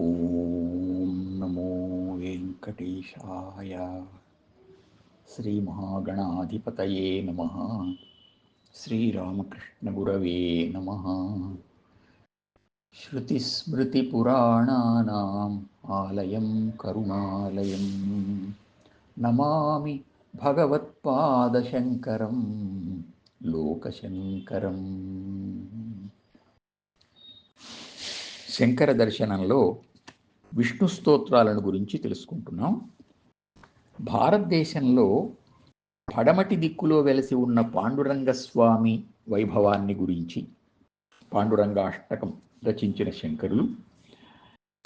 ఓం నమో వెంకటేశాయ. శ్రీమహాగణాధిపతయే నమః. శ్రీరామకృష్ణగురవే నమః. శృతిస్మృతిపురాణానాం ఆలయం కరుణాలయం నమామి భగవత్పాదశంకరం లోకశంకరం. శంకర దర్శనంలో విష్ణు స్తోత్రాలను గురించి తెలుసుకుంటున్నాం. భారతదేశంలో పడమటి దిక్కులో వెలసి ఉన్న పాండురంగస్వామి వైభవాన్ని గురించి పాండురంగాష్టకం రచించిన శంకరులు,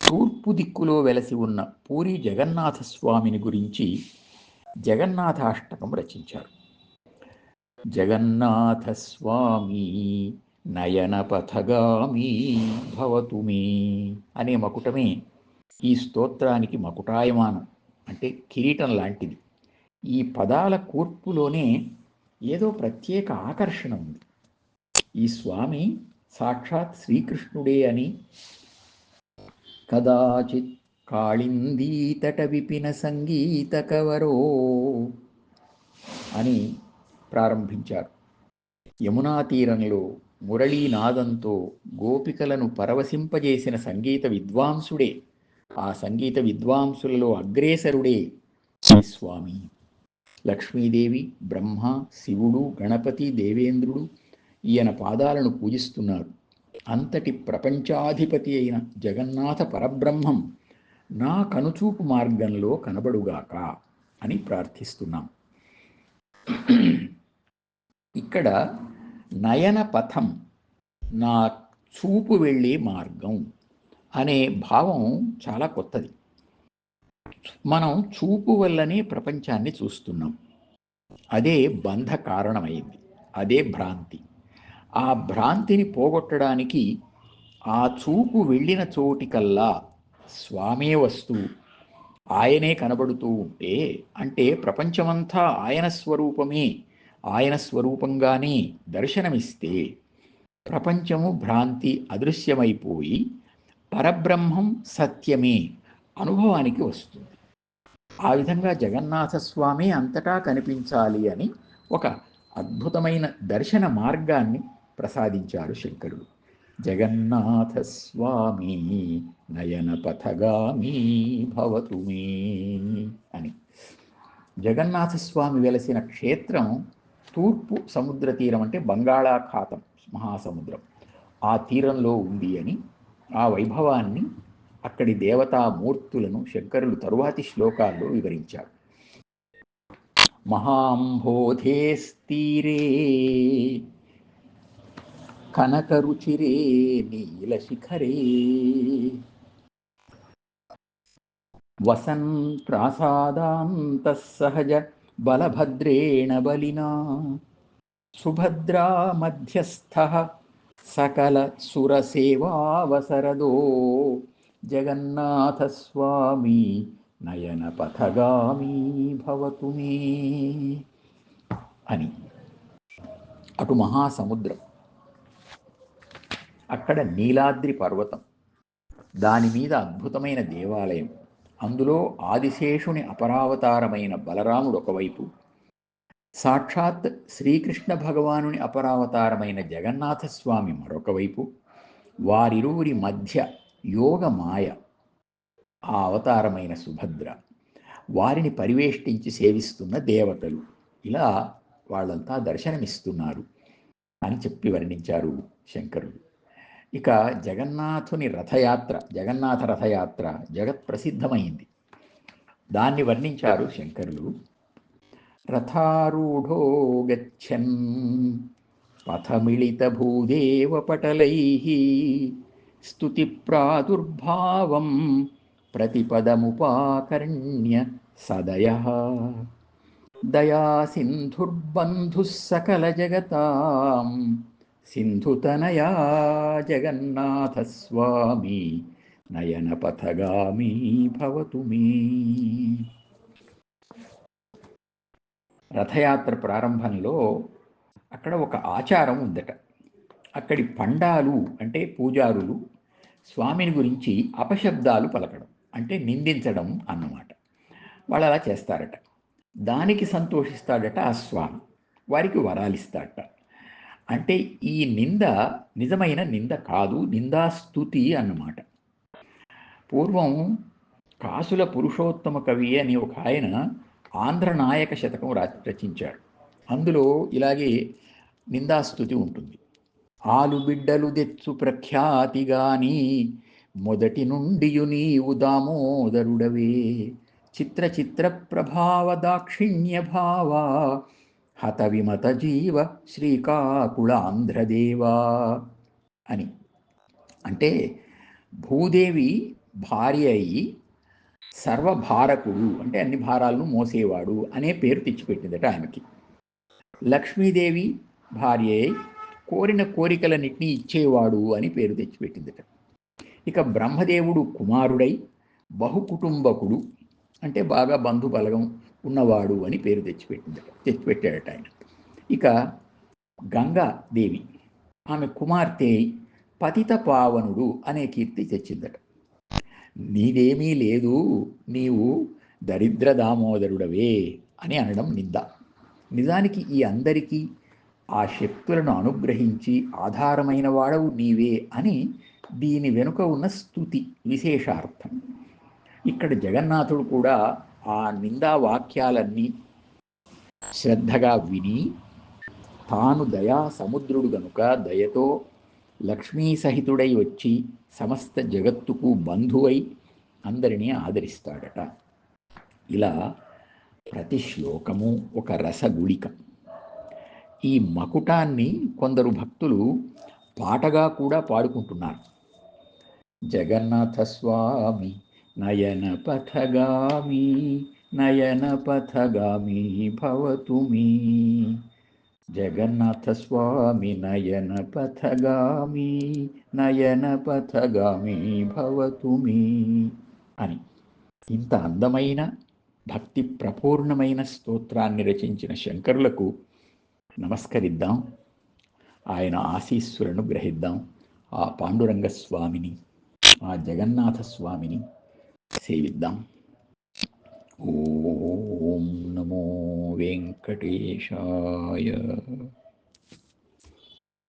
తూర్పు దిక్కులో వెలసి ఉన్న పూరి జగన్నాథ స్వామిని గురించి జగన్నాథాష్టకం రచించారు. జగన్నాథ స్వామి నయన పథగామి భవతు మే అనే మకుటమే ఈ స్తోత్రానికి మకుటాయమానం, అంటే కిరీటం లాంటిది. ఈ పదాల కూర్పులోనే ఏదో ప్రత్యేక ఆకర్షణ ఉంది. ఈ స్వామి సాక్షాత్ శ్రీకృష్ణుడే అని కదాచిత్ కాళిందీతట విపిన సంగీత కవరో అని ప్రారంభించారు. యమునా తీరంలో మురళీనాదంతో గోపికలను పరవశింపజేసిన సంగీత విద్వాంసుడే, ఆ సంగీత విద్వాంసులలో అగ్రేసరుడే ఈ స్వామి. లక్ష్మీదేవి, బ్రహ్మ, శివుడు, గణపతి, దేవేంద్రుడు ఈయన పాదాలను పూజిస్తున్నారు. అంతటి ప్రపంచాధిపతి అయిన జగన్నాథ పరబ్రహ్మం నా కనుచూపు మార్గంలో కనబడుగాక అని ప్రార్థిస్తున్నాం. ఇక్కడ నయన పథం, నా చూపు వెళ్ళే మార్గం అనే భావం చాలా కొత్తది. మనం చూపు వల్లనే ప్రపంచాన్ని చూస్తున్నాం. అదే బంధ కారణమైంది, అదే భ్రాంతి. ఆ భ్రాంతిని పోగొట్టడానికి ఆ చూపు వెళ్ళిన చోటికల్లా స్వామే వస్తూ ఆయనే కనబడుతూ ఉంటే, అంటే ప్రపంచమంతా ఆయన స్వరూపమే, ఆయన స్వరూపంగానే దర్శనమిస్తే ప్రపంచము భ్రాంతి అదృశ్యమైపోయి పరబ్రహ్మం సత్యమే అనుభవానికి వస్తుంది. ఆ విధంగా జగన్నాథస్వామి అంతటా కనిపించాలి అని ఒక అద్భుతమైన దర్శన మార్గాన్ని ప్రసాదించారు శంకరుడు. జగన్నాథస్వామి నయన పథగామి భవతు మే అని. జగన్నాథస్వామి వెలసిన క్షేత్రం తూర్పు సముద్ర తీరం, అంటే బంగాళాఖాతం, మహాసముద్రం, ఆ తీరంలో ఉంది అని, ఆ వైభవాన్ని, అక్కడి దేవతామూర్తులను శంకరులు తరువాతి శ్లోకాల్లో వివరించారు. మహాంబోధేస్తీరే కనకరుచిరే నీలశిఖరే వసన్ ప్రాసాదాంతః సహజ బలభద్రేణ బలినా సుభద్రా మధ్యస్థః సకల సురసేవావసరదో జగన్నాథస్వామి నయన పథగామి భవతు మే అని. అటు మహాసముద్రం, అక్కడ నీలాద్రి పర్వతం, దాని మీద అద్భుతమైన దేవాలయం, అందులో ఆదిశేషుని అపరావతారమైన బలరాముడు ఒకవైపు, సాక్షాత్ శ్రీకృష్ణ భగవానుని అపరావతారమైన జగన్నాథస్వామి మరొకవైపు, వారిరువురి మధ్య యోగమాయ, ఆ అవతారమైన సుభద్ర, వారిని పరివేష్టించి సేవిస్తున్న దేవతలు, ఇలా వాళ్ళంతా దర్శనమిస్తున్నారు అని చెప్పి వర్ణించారు శంకరులు. ఇక జగన్నాథుని రథయాత్ర, జగన్నాథ రథయాత్ర జగత్ప్రసిద్ధమైంది. దాన్ని వర్ణించారు శంకరులు. రథారూఢో గచ్చన్ పథమిళిత భూదేవ పటలైః స్తుతి ప్రాదుర్భావం ప్రతిపదముపాకర్ణ్య సదయః దయా సింధుర్బంధుః సకల జగతాం సింధుతనయా జగన్నాథస్వామి నయన పథగామి భవతు మే. రథయాత్ర ప్రారంభంలో అక్కడ ఒక ఆచారం ఉందట. అక్కడి పండాలు అంటే పూజారులు స్వామిని గురించి అపశబ్దాలు పలకడం అంటే నిందించడం అన్నమాట. వాళ్ళు అలా చేస్తారట. దానికి సంతోషిస్తాడట ఆ స్వామి, వారికి వరాలిస్తాడట. అంటే ఈ నింద నిజమైన నింద కాదు, నిందాస్తుతి అన్నమాట. పూర్వం కాసుల పురుషోత్తమ కవి అని ఒక ఆయన ఆంధ్రనాయక శతకం రచించాడు. అందులో ఇలాగే నిందాస్తుతి ఉంటుంది. ఆలుబిడ్డలు దెచ్చు ప్రఖ్యాతిగాని మొదటి నుండియు నీవు దామోదరుడవే, చిత్ర చిత్ర ప్రభావ దాక్షిణ్య భావ హత విమత జీవ శ్రీకాకుళాంధ్రదేవా అని. అంటే భూదేవి భార్య అయి సర్వభారకుడు అంటే అన్ని భారాలను మోసేవాడు అనే పేరు తెచ్చిపెట్టిందట ఆమెకి. లక్ష్మీదేవి భార్య అయి కోరిన కోరికలన్నింటినీ ఇచ్చేవాడు అని పేరు తెచ్చిపెట్టిందట. ఇక బ్రహ్మదేవుడు కుమారుడై బహుకుటుంబకుడు అంటే బాగా బంధుబలగం ఉన్నవాడు అని పేరు తెచ్చిపెట్టాడట ఆయన. ఇక గంగాదేవి ఆమె కుమార్తె పతిత పావనుడు అనే కీర్తి తెచ్చిందట. నీదేమీ లేదు, నీవు దరిద్ర దామోదరుడవే అని అనడం నింద. నిజానికి ఈ అందరికీ ఆ శక్తులను అనుగ్రహించి ఆధారమైన వాడవు నీవే అని దీని వెనుక ఉన్న స్తుతి విశేషార్థం. ఇక్కడ జగన్నాథుడు కూడా ఆ నిందా వాక్యాలన్నీ శ్రద్ధగా విని తాను దయా సముద్రుడు గనుక దయతో లక్ష్మీ సహితుడై వచ్చి సమస్త జగత్తుకు బంధువై అందరినీ ఆదరిస్తాడట. ఇలా ప్రతి శ్లోకము ఒక రసగుళిక. ఈ మకుటాన్ని కొందరు భక్తులు పాటగా కూడా పాడుకుంటున్నారు. జగన్నాథ స్వామి నయన పథగామి నయన పథగామి భవతు మీ, జగన్నాథ స్వామి నయన పథగామి నయన పథగామి భవతు మీ అని. ఇంత అందమైన భక్తి ప్రపూర్ణమైన స్తోత్రాన్ని రచించిన శంకరులకు నమస్కరిద్దాం, ఆయన ఆశీస్సులను గ్రహిద్దాం. ఆ పాండురంగ స్వామిని, ఆ జగన్నాథ స్వామిని సేవిద్దాం. ఓం నమో వెంకటేశాయ.